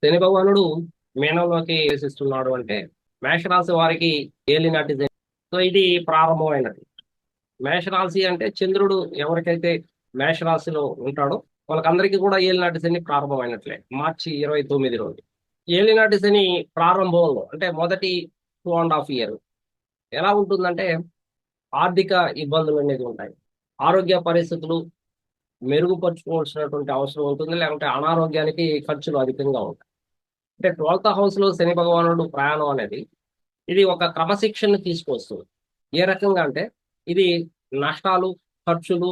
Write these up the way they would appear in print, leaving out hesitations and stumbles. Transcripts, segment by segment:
శని భగవానుడు మీనంలోకి ప్రవేశిస్తున్నాడు అంటే మేషరాశి వారికి ఏలినాటి శని. సో ఇది ప్రారంభమైనది. మేషరాశి అంటే చంద్రుడు ఎవరికైతే మేషరాశిలో ఉంటాడో వాళ్ళకందరికీ కూడా ఏలినాటి శని ప్రారంభమైనట్లే. మార్చి 29 రోజు ఏలినాటి శని ప్రారంభంలో అంటే మొదటి 2.5 years ఎలా ఉంటుందంటే ఆర్థిక ఇబ్బందులు అనేది ఉంటాయి. ఆరోగ్య పరిస్థితులు మెరుగుపరుచుకోవాల్సినటువంటి అవసరం ఉంటుంది, లేకుంటే అనారోగ్యానికి ఖర్చులు అధికంగా ఉంటాయి. అంటే 12th house లో శని భగవానుడు ప్రయాణం అనేది ఇది ఒక క్రమశిక్షణ తీసుకొస్తుంది. ఏ రకంగా అంటే ఇది నష్టాలు, ఖర్చులు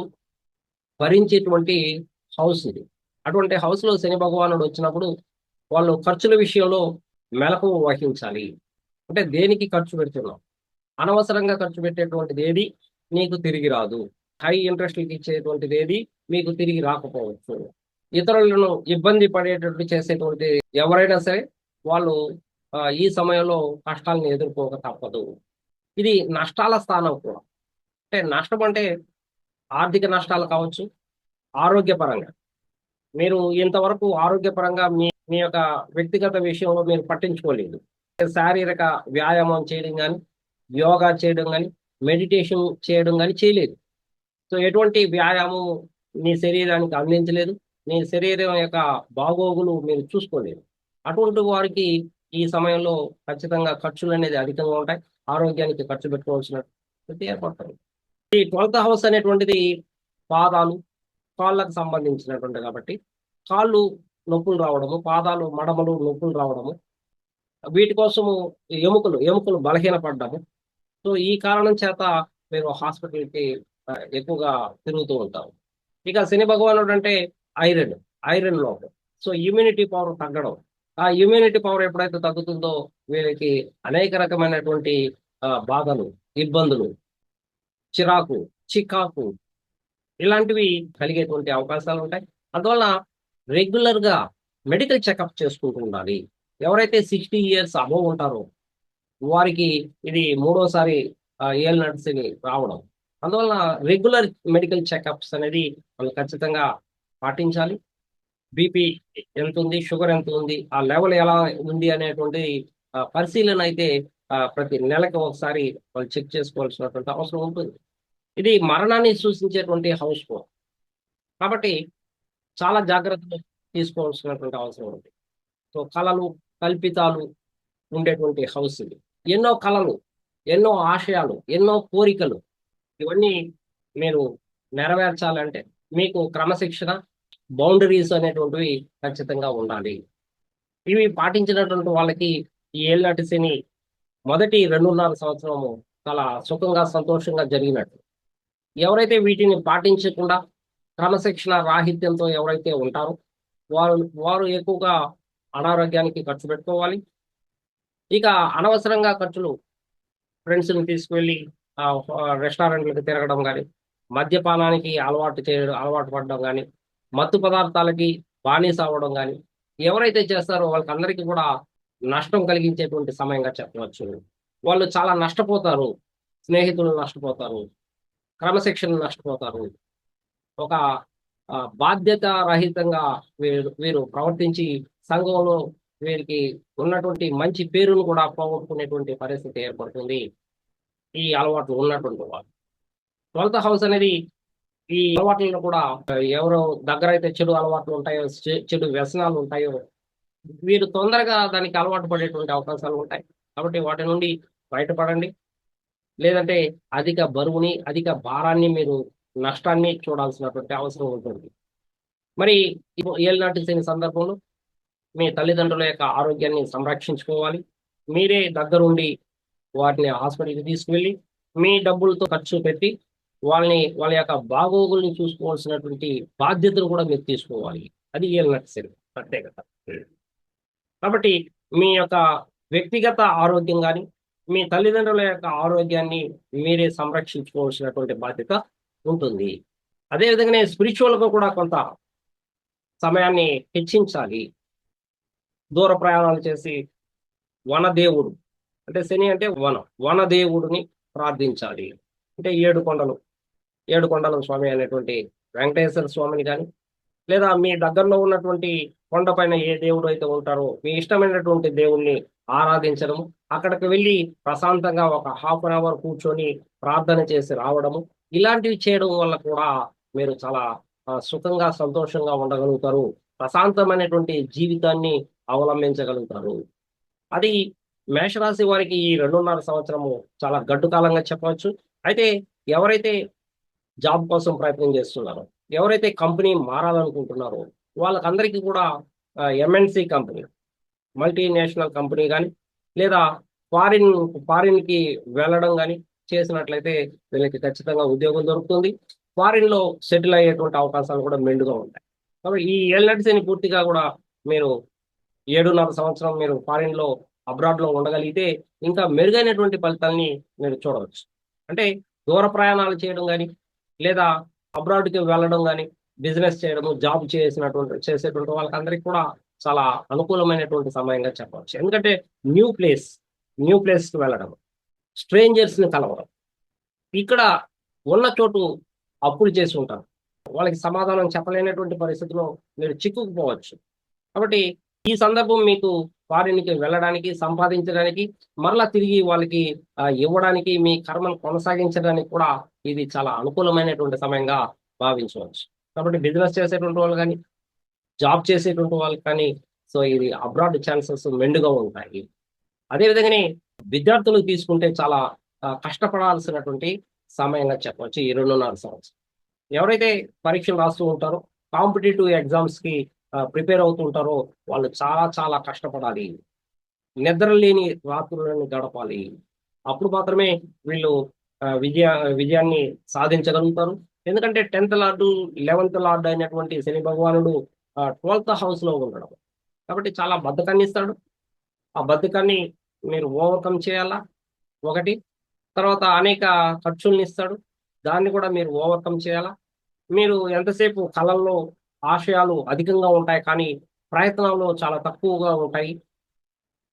భరించేటువంటి హౌస్ ఇది. అటువంటి హౌస్ లో శని భగవానుడు వచ్చినప్పుడు వాళ్ళు ఖర్చుల విషయంలో మెలకువ వహించాలి. అంటే దేనికి ఖర్చు పెడుతున్నాం, అనవసరంగా ఖర్చు పెట్టేటువంటిది ఏది నీకు తిరిగి రాదు. హై ఇంట్రెస్ట్లకి ఇచ్చేటువంటిది ఏది మీకు తిరిగి రాకపోవచ్చు. ఇతరులను ఇబ్బంది పడేటట్టు చేసేటువంటి ఎవరైనా సరే వాళ్ళు ఈ సమయంలో కష్టాలను ఎదుర్కోక తప్పదు. ఇది నష్టాల స్థానం కూడా. అంటే నష్టం అంటే ఆర్థిక నష్టాలు కావచ్చు, ఆరోగ్యపరంగా మీరు ఇంతవరకు ఆరోగ్యపరంగా మీ మీ యొక్క వ్యక్తిగత విషయంలో మీరు పట్టించుకోలేదు. శారీరక వ్యాయామం చేయడం కానీ, యోగా చేయడం కానీ, మెడిటేషన్ చేయడం కానీ చేయలేదు. సో ఎటువంటి వ్యాయామం మీ శరీరానికి అందించలేదు. మీ శరీరం యొక్క బాగోగులు మీరు చూసుకోలేదు. అటువంటి వారికి ఈ సమయంలో ఖచ్చితంగా ఖర్చులు అనేది అధికంగా ఉంటాయి. ఆరోగ్యానికి ఖర్చు పెట్టుకోవాల్సిన ఏర్పడుతుంది. ఈ 12th house అనేటువంటిది పాదాలు, కాళ్ళకు సంబంధించినటువంటి కాబట్టి కాళ్ళు నొప్పులు రావడము, పాదాలు మడమలు నొప్పులు రావడము, వీటి కోసము ఎముకలు బలహీనపడ్డము. సో ఈ కారణం చేత మీరు హాస్పిటల్కి ఎక్కువగా తిరుగుతూ ఉంటారు. ఇక శని భగవానుడు అంటే ఐరన్ లోపం. సో ఇమ్యూనిటీ పవర్ తగ్గడం. ఆ ఇమ్యూనిటీ పవర్ ఎప్పుడైతే తగ్గుతుందో వీళ్ళకి అనేక రకమైనటువంటి బాధలు, ఇబ్బందులు, చిరాకు, చికాకు ఇలాంటివి కలిగేటువంటి అవకాశాలు ఉంటాయి. అందువల్ల రెగ్యులర్ గా మెడికల్ చెకప్ చేసుకుంటూ ఉండాలి. ఎవరైతే 60 years అబోవ్ ఉంటారో వారికి ఇది మూడోసారి ఏలినాటి శని రావడం. అందువల్ల రెగ్యులర్ మెడికల్ చెకప్స్ అనేది వాళ్ళు ఖచ్చితంగా పాటించాలి. బీపీ ఎంత ఉంది, షుగర్ ఎంత ఉంది, ఆ లెవెల్ ఎలా ఉంది అనేటువంటి పరిశీలన అయితే ప్రతి నెలకి ఒకసారి వాళ్ళు చెక్ చేసుకోవాల్సినటువంటి అవసరం ఉంటుంది. ఇది మరణాన్ని సూచించేటువంటి హౌస్ కోర్ కాబట్టి చాలా జాగ్రత్తలు తీసుకోవాల్సినటువంటి అవసరం ఉంది. సో కళలు, కల్పితాలు ఉండేటువంటి హౌస్ ఇది. ఎన్నో కళలు, ఎన్నో ఆశయాలు, ఎన్నో కోరికలు ఇవన్నీ మీరు నెరవేర్చాలంటే మీకు క్రమశిక్షణ, బౌండరీస్ అనేటువంటివి ఖచ్చితంగా ఉండాలి. ఇవి పాటించినటువంటి వాళ్ళకి ఈ ఏళ్ళనాటి శని మొదటి 2.5 సంవత్సరము చాలా సుఖంగా, సంతోషంగా జరిగినట్టు. ఎవరైతే వీటిని పాటించకుండా క్రమశిక్షణ రాహిత్యంతో ఎవరైతే ఉంటారో వారు వారు ఎక్కువగా అనారోగ్యానికి ఖర్చు పెట్టుకోవాలి. ఇక అనవసరంగా ఖర్చులు, ఫ్రెండ్స్ని తీసుకువెళ్ళి రెస్టారెంట్లకు తిరగడం కానీ, మద్యపానానికి అలవాటు పడడం కానీ, మత్తు పదార్థాలకి బానిస అవ్వడం కానీ ఎవరైతే చేస్తారో వాళ్ళకందరికీ కూడా నష్టం కలిగించేటువంటి సమయంగా చెప్పవచ్చు. వాళ్ళు చాలా నష్టపోతారు. స్నేహితులు నష్టపోతారు, క్రమశిక్షణ నష్టపోతారు. ఒక బాధ్యత రహితంగా వీరు ప్రవర్తించి సంఘంలో వీరికి ఉన్నటువంటి మంచి పేరును కూడా పోగొట్టుకునేటువంటి పరిస్థితి ఏర్పడుతుంది ఈ అలవాట్లు ఉన్నటువంటి వాళ్ళు. 12th house అనేది ఈ అలవాట్లను కూడా ఎవరో దగ్గర అయితే చెడు అలవాట్లు ఉంటాయో, చెడు వ్యసనాలు ఉంటాయో వీరు తొందరగా దానికి అలవాటు పడేటువంటి అవకాశాలు ఉంటాయి. కాబట్టి వాటి నుండి బయటపడండి. లేదంటే అధిక బరువుని, అధిక భారాన్ని, మీరు నష్టాన్ని చూడాల్సినటువంటి అవసరం ఉంటుంది. మరి ఏలినాటి శని సందర్భంలో మీ తల్లిదండ్రుల యొక్క ఆరోగ్యాన్ని సంరక్షించుకోవాలి. మీరే దగ్గరుండి వాటిని హాస్పిటల్కి తీసుకువెళ్ళి మీ డబ్బులతో ఖర్చు పెట్టి వాళ్ళ యొక్క బాగోగుల్ని చూసుకోవాల్సినటువంటి బాధ్యతలు కూడా మీరు తీసుకోవాలి. అది ఏలినాటి శని ప్రత్యేకత. కాబట్టి మీ యొక్క వ్యక్తిగత ఆరోగ్యం కానీ, మీ తల్లిదండ్రుల యొక్క ఆరోగ్యాన్ని మీరే సంరక్షించుకోవాల్సినటువంటి బాధ్యత ఉంటుంది. అదేవిధంగానే స్పిరిచువల్గా కూడా కొంత సమయాన్ని హెచ్చించాలి. దూర ప్రయాణాలు చేసి వనదేవుడు అంటే శని అంటే వనదేవుడిని ప్రార్థించాలి. అంటే ఏడు కొండల స్వామి అనేటువంటి వెంకటేశ్వర స్వామిని కానీ, లేదా మీ దగ్గరలో ఉన్నటువంటి కొండపైన ఏ దేవుడు అయితే ఉంటారో మీ ఇష్టమైనటువంటి దేవుణ్ణి ఆరాధించడము, అక్కడికి వెళ్ళి ప్రశాంతంగా ఒక హాఫ్ అన్ అవర్ కూర్చొని ప్రార్థన చేసి రావడము, ఇలాంటివి చేయడం వల్ల కూడా మీరు చాలా సుఖంగా సంతోషంగా ఉండగలుగుతారు. ప్రశాంతమైనటువంటి జీవితాన్ని అవలంబించగలుగుతారు. అది మేషరాశి వారికి ఈ 2.5 సంవత్సరము చాలా గడ్డు కాలంగా చెప్పవచ్చు. అయితే ఎవరైతే జాబ్ కోసం ప్రయత్నం చేస్తున్నారో, ఎవరైతే కంపెనీ మారాలనుకుంటున్నారో వాళ్ళకందరికీ కూడా ఎంఎన్‌సి కంపెనీ, మల్టీనేషనల్ కంపెనీ గాని, లేదా ఫారిన్ ఫారిన్‌కి వెళ్ళడం గాని చేసినట్లయితే వీళ్ళకి ఖచ్చితంగా ఉద్యోగం దొరుకుతుంది. ఫారిన్‌లో సెటిల్ అయ్యేటువంటి అవకాశాలు కూడా మెండుగా ఉంటాయి. కాబట్టి ఈ ఎల్‌ఎల్‌సిని పూర్తిగా కూడా మీరు 7.5 సంవత్సరం మీరు ఫారిన్‌లో అబ్రాడ్‌లో ఉండగలిగితే ఇంకా మెరుగైనటువంటి ఫలితాల్ని మీరు చూడవచ్చు. అంటే దూర ప్రయాణాలు చేయడం గాని, లేదా అబ్రాడ్‌కి వెళ్ళడం గాని, బిజినెస్ చేయడము, జాబ్ చేసేటువంటి వాళ్ళకందరికి కూడా చాలా అనుకూలమైనటువంటి సమయంగా చెప్పవచ్చు. ఎందుకంటే న్యూ ప్లేస్, న్యూ ప్లేస్‌కి వెళ్ళడం, స్ట్రేంజర్స్‌ని కలవడం. ఇక్కడ ఉన్న చోటు అప్పులు చేసి ఉంటారు. వాళ్ళకి సమాధానం చెప్పలేనటువంటి పరిస్థితిలో మీరు చిక్కుకుపోవచ్చు. కాబట్టి ఈ సందర్భం మీకు ఫారిన్‌కి వెళ్ళడానికి, సంపాదించడానికి, మరలా తిరిగి వాళ్ళకి ఇవ్వడానికి, మీ కర్మను కొనసాగించడానికి కూడా ఇది చాలా అనుకూలమైనటువంటి సమయంగా భావించవచ్చు. కాబట్టి బిజినెస్ చేసేటువంటి వాళ్ళు గాని, జాబ్ చేసేటువంటి వాళ్ళకి కానీ, సో ఇది అబ్రాడ్ ఛాన్సెస్ మెండుగా ఉంటాయి. అదే విధంగానే విద్యార్థులు తీసుకుంటే చాలా కష్టపడాల్సినటువంటి సమయంగా చెప్పవచ్చు ఈ 2.5 సంవత్సరం. ఎవరైతే పరీక్షలు రాస్తూ ఉంటారో, కాంపిటీటివ్ ఎగ్జామ్స్‌కి ప్రిపేర్ అవుతూ ఉంటారో, వాళ్ళు చాలా చాలా కష్టపడాలి. నిద్ర లేని రాత్రులను గడపాలి. అప్పుడు మాత్రమే వీళ్ళు విజయాన్ని సాధించగలుగుతారు. ఎందుకంటే 10థ్ లార్డు, 11థ్ లార్డ్ అయినటువంటి శని భగవానుడు 12థ్ హౌస్‌లో ఉండడం. కాబట్టి చాలా బద్ధకాన్ని ఇస్తాడు. ఆ బద్ధకాన్ని మీరు ఓవర్‌కమ్ చేయాలా ఒకటి. తర్వాత అనేక ఖర్చుల్నిస్తాడు. దాన్ని కూడా మీరు ఓవర్‌కమ్ చేయాలా. మీరు ఎంతసేపు కలల్లో ఆశయాలు అధికంగా ఉంటాయి కానీ, ప్రయత్నంలో చాలా తక్కువగా ఉంటాయి.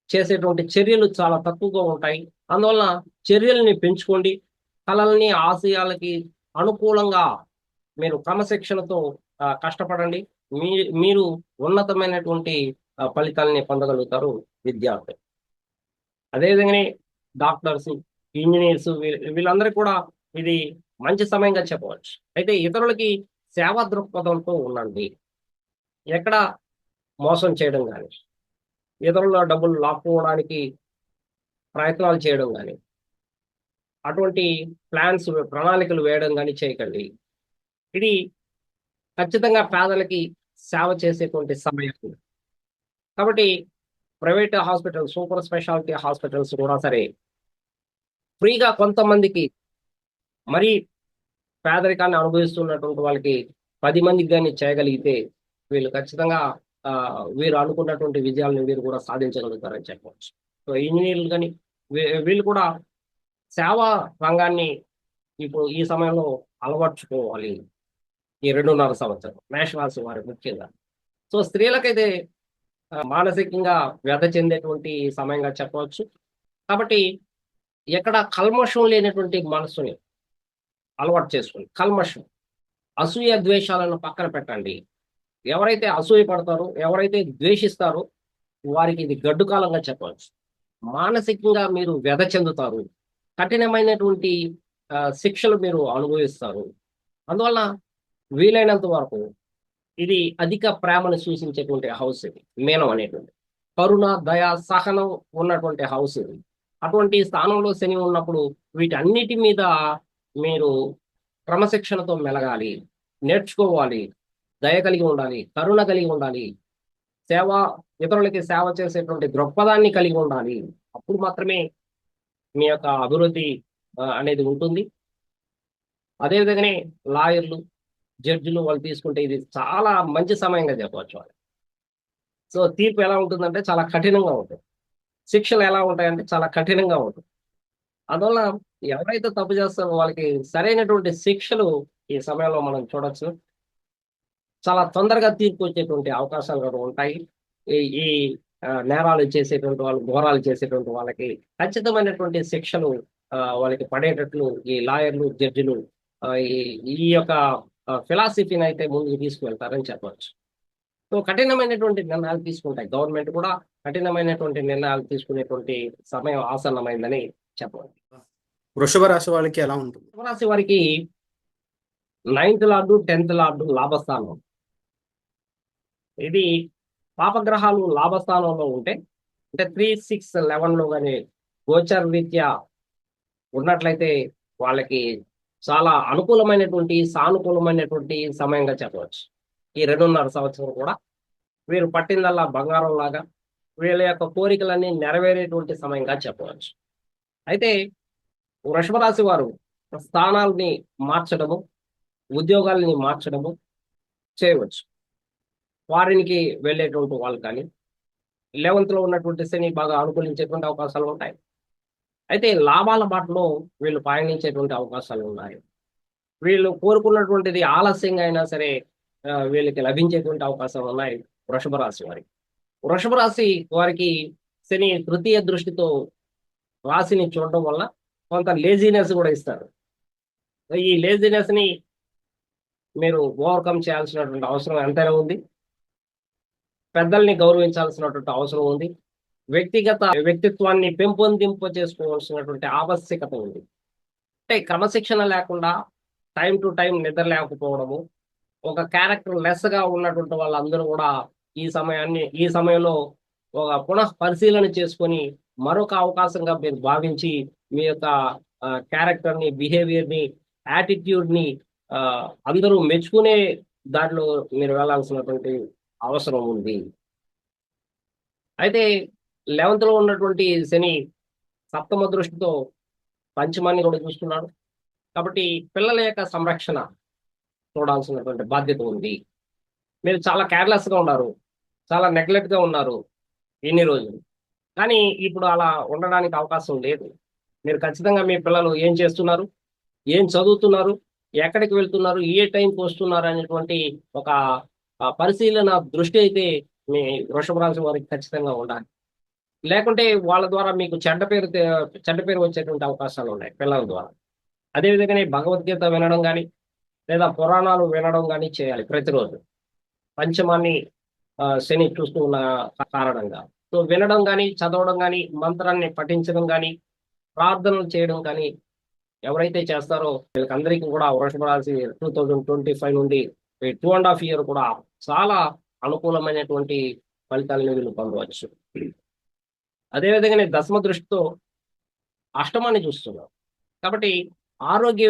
చేసేటువంటి చర్యలు చాలా తక్కువగా ఉంటాయి. అందువలన చర్యల్ని పెంచుకోండి. కలల్ని, ఆశయాలకి అనుకూలంగా మీరు క్రమశిక్షణతో కష్టపడండి. మీ మీరు ఉన్నతమైనటువంటి ఫలితాల్ని పొందగలుగుతారు విద్యార్థులు. అదే విధంగానే డాక్టర్స్, ఇంజినీర్స్ వీళ్ళందరికీ కూడా ఇది మంచి సమయంగా చెప్పవచ్చు. అయితే ఇతరులకి సేవా దృక్పథంతో ఉండండి. ఎక్కడ మోసం చేయడం గాని, ఇతరుల డబ్బులు లాక్కోవడానికి ప్రయత్నాలు చేయడం గాని, అటువంటి ప్రణాళికలు వేయడం గాని చేయకండి. ఇది ఖచ్చితంగా పేదలకి సేవ చేసేటువంటి సమయం. కాబట్టి private hospitals, super speciality hospitals కూడా సరే, ఫ్రీగా కొంతమందికి మరీ పేదరికాన్ని అనుభవిస్తున్నటువంటి వాళ్ళకి 10 మందికి గాని చేయగలిగితే వీళ్ళు ఖచ్చితంగా వీరు అనుకున్నటువంటి విజయాలను వీరు కూడా సాధించగలుగుతారని చెప్పవచ్చు. సో ఇంజినీర్లు గాని వీళ్ళు కూడా సేవా రంగాన్ని ఇప్పుడు ఈ సమయంలో అలవర్చుకోవాలి. ఈ 2.5 సంవత్సరం మేషరాశి వారు ముఖ్యంగా. సో స్త్రీలకైతే మానసికంగా వ్యధ చెందేటువంటి సమయంగా చెప్పవచ్చు. కాబట్టి ఎక్కడ కల్మషం లేనటువంటి మనస్సుని అలవాటు చేసుకోండి. కల్మషం, అసూయ ద్వేషాలను పక్కన పెట్టండి. ఎవరైతే అసూయ పడతారో, ఎవరైతే ద్వేషిస్తారో వారికి ఇది గడ్డు కాలంగా చెప్పవచ్చు. మానసికంగా మీరు వ్యధ చెందుతారు. కఠినమైనటువంటి శిక్షలు మీరు అనుభవిస్తారు. అందువల్ల వీలైనంత వరకు ఇది అధిక ప్రేమను సూచించేటువంటి హౌస్ ఇది. మీనం అనేటువంటి కరుణ, దయ, సహనం ఉన్నటువంటి హౌస్ ఇది. అటువంటి స్థానంలో శని ఉన్నప్పుడు వీటన్నిటి మీద మీరు క్రమశిక్షణతో మెలగాలి, నేర్చుకోవాలి, దయ కలిగి ఉండాలి, కరుణ కలిగి ఉండాలి, సేవ ఇతరులకి సేవ చేసేటువంటి దృక్పథాన్ని కలిగి ఉండాలి. అప్పుడు మాత్రమే మీ యొక్క అభివృద్ధి అనేది ఉంటుంది. అదేవిధంగానే లాయర్లు, జడ్జిలు వాళ్ళు తీసుకుంటే ఇది చాలా మంచి సమయంగా చెప్పవచ్చు వాళ్ళు. సో తీర్పు ఎలా ఉంటుందంటే చాలా కఠినంగా ఉంటుంది. శిక్షలు ఎలా ఉంటాయంటే చాలా కఠినంగా ఉంటుంది. అందువల్ల ఎవరైతే తప్పు చేస్తారో వాళ్ళకి సరైనటువంటి శిక్షలు ఈ సమయంలో మనం చూడొచ్చు. చాలా తొందరగా తీర్పు వచ్చేటువంటి అవకాశాలు కూడా ఉంటాయి. ఈ ఈ నేరాలు చేసేటువంటి వాళ్ళు, ఘోరాలు చేసేటువంటి వాళ్ళకి ఖచ్చితమైనటువంటి శిక్షలు వాళ్ళకి పడేటట్లు ఈ లాయర్లు, జడ్జిలు ఈ ఈ యొక్క ఫిలాసఫీని అయితే ముందుకు తీసుకువెళ్తారని చెప్పవచ్చు. సో కఠినమైనటువంటి నిర్ణయాలు తీసుకుంటాయి. గవర్నమెంట్ కూడా కఠినమైనటువంటి నిర్ణయాలు తీసుకునేటువంటి సమయం ఆసన్నమైందని చెప్పవచ్చు. వృషభ రాశి వాళ్ళకి ఎలా ఉంటుంది? రాశి వారికి 9th లార్డు 10th లార్డు లాభస్థానం. ఇది పాపగ్రహాలు లాభస్థానంలో ఉంటే, అంటే 3, 6, 11లో కానీ గోచర రీత్యా ఉన్నట్లయితే వాళ్ళకి చాలా అనుకూలమైనటువంటి సానుకూలమైనటువంటి సమయంగా చెప్పవచ్చు. ఈ 2.5 సంవత్సరం కూడా వీరు పట్టిందల్లా బంగారం లాగా వీళ్ళ యొక్క కోరికలన్నీ నెరవేరేటువంటి సమయంగా చెప్పవచ్చు. అయితే వృషభ రాశి వారు స్థానాల్ని మార్చడము, ఉద్యోగాలని మార్చడము చేయవచ్చు. ఫారిన్కి వెళ్ళేటువంటి వాళ్ళు కానీ 11th లో ఉన్నటువంటి శని బాగా అనుకూలించేటువంటి అవకాశాలు ఉంటాయి. అయితే లాభాల బాటలో వీళ్ళు పయనించేటువంటి అవకాశాలు ఉన్నాయి. వీళ్ళు కోరుకున్నటువంటిది ఆలస్యంగా అయినా సరే వీళ్ళకి లభించేటువంటి అవకాశాలు ఉన్నాయి వృషభ రాశి వారికి. వృషభ రాశి వారికి శని తృతీయ దృష్టితో రాశిని చూడడం వల్ల కొంత లేజినెస్ కూడా ఇస్తారు. ఈ లేజినెస్ ని మీరు ఓవర్కమ్ చేయాల్సినటువంటి అవసరం ఎంతైనా ఉంది. పెద్దల్ని గౌరవించాల్సినటువంటి అవసరం ఉంది. వ్యక్తిత్వాన్ని పెంపొందింప చేసుకోవాల్సినటువంటి ఆవశ్యకత ఉంది. అంటే క్రమశిక్షణ లేకుండా టైం టు టైం నిద్ర లేకపోవడము, ఒక క్యారెక్టర్ లెస్ గా ఉన్నటువంటి వాళ్ళందరూ కూడా ఈ సమయంలో ఒక పునః పరిశీలన చేసుకొని మరొక అవకాశంగా మీరు భావించి మీ యొక్క క్యారెక్టర్ ని, బిహేవియర్ ని, యాటిట్యూడ్ ని అందరూ మెచ్చుకునే దాంట్లో మీరు వెళ్ళాల్సినటువంటి అవసరం ఉంది. అయితే 11th లో ఉన్నటువంటి శని సప్తమ దృష్టితో పంచమాన్ని కూడా చూస్తున్నాడు. కాబట్టి పిల్లల యొక్క సంరక్షణ చూడాల్సినటువంటి బాధ్యత ఉంది. మీరు చాలా కేర్లెస్ గా ఉన్నారు, చాలా నెగ్లెక్ట్ గా ఉన్నారు ఎన్ని రోజులు. కానీ ఇప్పుడు అలా ఉండడానికి అవకాశం లేదు. మీరు ఖచ్చితంగా మీ పిల్లలు ఏం చేస్తున్నారు, ఏం చదువుతున్నారు, ఎక్కడికి వెళ్తున్నారు, ఏ టైంకి వస్తున్నారు అనేటువంటి ఒక పరిశీలన దృష్టి అయితే మీ వృషభ రాశి వారికి ఖచ్చితంగా ఉండాలి. లేకుంటే వాళ్ళ ద్వారా మీకు చెడ్డ పేరు వచ్చేటువంటి అవకాశాలు ఉన్నాయి పిల్లల ద్వారా. అదేవిధంగానే భగవద్గీత వినడం కానీ లేదా పురాణాలు వినడం కానీ చేయాలి ప్రతిరోజు. పంచమాన్ని శని చూస్తూ ఉన్న కారణంగా సో వినడం కానీ, చదవడం కానీ, మంత్రాన్ని పఠించడం కానీ, ప్రార్థనలు చేయడం కానీ ఎవరైతే చేస్తారో వీళ్ళకందరికీ కూడా వృషభ రాశి 2025 నుండి 2.5 year కూడా చాలా అనుకూలమైనటువంటి ఫలితాలను వీళ్ళు పొందవచ్చు. అదేవిధంగానే దశమ దృష్టితో అష్టమాన్ని చూస్తున్నాం. కాబట్టి ఆరోగ్య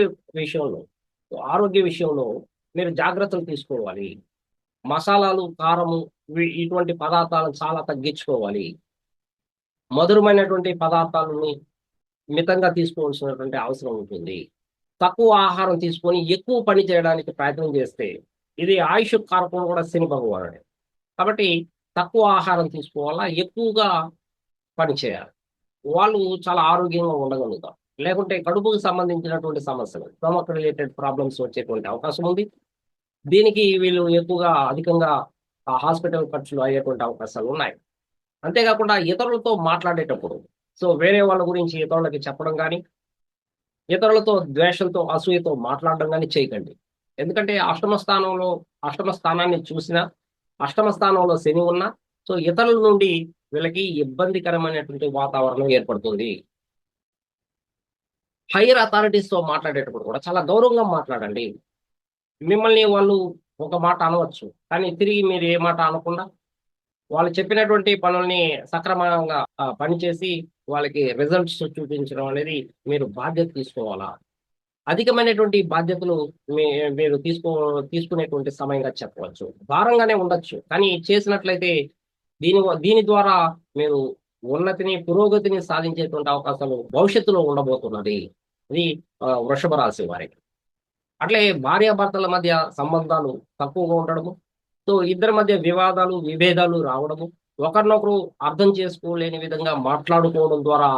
విషయంలో మీరు జాగ్రత్తలు తీసుకోవాలి. మసాలాలు, కారము ఇటువంటి పదార్థాలను చాలా తగ్గించుకోవాలి. మధురమైనటువంటి పదార్థాలని మితంగా తీసుకోవాల్సినటువంటి అవసరం ఉంటుంది. తక్కువ ఆహారం తీసుకొని ఎక్కువ పని చేయడానికి ప్రయత్నం చేస్తే, ఇది ఆయుష్ కారకం కూడా శని భగవానుడే. కాబట్టి తక్కువ ఆహారం తీసుకోవాలా, ఎక్కువగా పని చేయాలి. వాళ్ళు చాలా ఆరోగ్యంగా ఉండగలుగుతారు. లేకుంటే కడుపుకు సంబంధించినటువంటి సమస్యలు, స్టమక్ రిలేటెడ్ ప్రాబ్లమ్స్ వచ్చేటువంటి అవకాశం ఉంది. దీనికి వీళ్ళు అధికంగా హాస్పిటల్ ఖర్చులు అయ్యేటువంటి అవకాశాలు ఉన్నాయి. అంతేకాకుండా ఇతరులతో మాట్లాడేటప్పుడు సో వేరే వాళ్ళ గురించి ఇతరులకి చెప్పడం కానీ, ఇతరులతో ద్వేషంతో, అసూయతో మాట్లాడడం కానీ చేయకండి. ఎందుకంటే అష్టమ స్థానాన్ని చూసినా, అష్టమ స్థానంలో శని ఉన్నా సో ఇతరుల నుండి వీళ్ళకి ఇబ్బందికరమైనటువంటి వాతావరణం ఏర్పడుతుంది. హైయర్ అథారిటీస్తో మాట్లాడేటప్పుడు కూడా చాలా గౌరవంగా మాట్లాడండి. మిమ్మల్ని వాళ్ళు ఒక మాట అనవచ్చు, కానీ తిరిగి మీరు ఏ మాట అనకుండా వాళ్ళు చెప్పినటువంటి పనుల్ని సక్రమంగా పనిచేసి వాళ్ళకి రిజల్ట్స్ చూపించడం అనేది మీరు బాధ్యత తీసుకోవాలా. అధికమైనటువంటి బాధ్యతలు మీరు తీసుకునేటువంటి సమయంగా చెప్పవచ్చు. భారంగానే ఉండొచ్చు, కానీ చేసినట్లయితే దీని ద్వారా మీరు పురోగతిని సాధించేటువంటి అవకాశాలు భవిష్యత్తులో ఉండబోతున్నది. ఇది వృషభ రాశి వారికి. అట్లే భార్యాభర్తల మధ్య సంబంధాలు తక్కువగా ఉండడము, సో ఇద్దరి మధ్య విభేదాలు రావడము, ఒకరినొకరు అర్థం చేసుకోలేని విధంగా మాట్లాడుకోవడం ద్వారా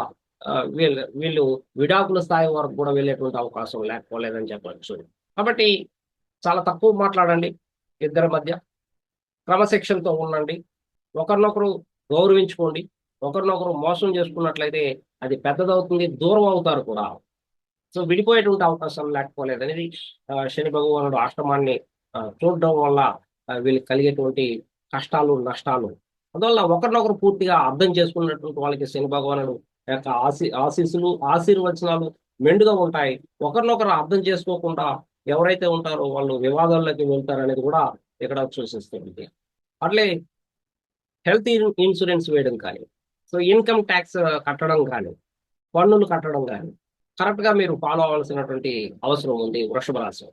వీళ్ళు విడాకుల స్థాయి వరకు కూడా వెళ్ళేటువంటి అవకాశం లేకపోలేదని చెప్పవచ్చు. కాబట్టి చాలా తక్కువ మాట్లాడండి, ఇద్దరి మధ్య క్రమశిక్షణతో ఉండండి, ఒకరినొకరు గౌరవించుకోండి. ఒకరినొకరు మోసం చేసుకున్నట్లయితే అది పెద్దదవుతుంది, దూరం అవుతారు కూడా. సో విడిపోయేటువంటి అవకాశం లేకపోలేదనేది శని భగవానుడు అష్టమాన్ని చూడడం వల్ల వీళ్ళకి కలిగేటువంటి కష్టాలు నష్టాలు, అందువల్ల ఒకరినొకరు పూర్తిగా అర్థం చేసుకున్నటువంటి వాళ్ళకి శని భగవానుడు యొక్క ఆశీస్సులు ఆశీర్వచనాలు మెండుగా ఉంటాయి. ఒకరినొకరు అర్థం చేసుకోకుండా ఎవరైతే ఉంటారో వాళ్ళు వివాదాల్లోకి వెళ్తారనేది కూడా ఇక్కడ సూచిస్తుంది. అట్లే హెల్త్ ఇన్సూరెన్స్ వేయడం కానీ, సో ఇన్కమ్ ట్యాక్స్ కట్టడం కానీ, పన్నులు కట్టడం కానీ కరెక్ట్ గా మీరు ఫాలో అవ్వాల్సినటువంటి అవసరం ఉంది వృషభ రాశి.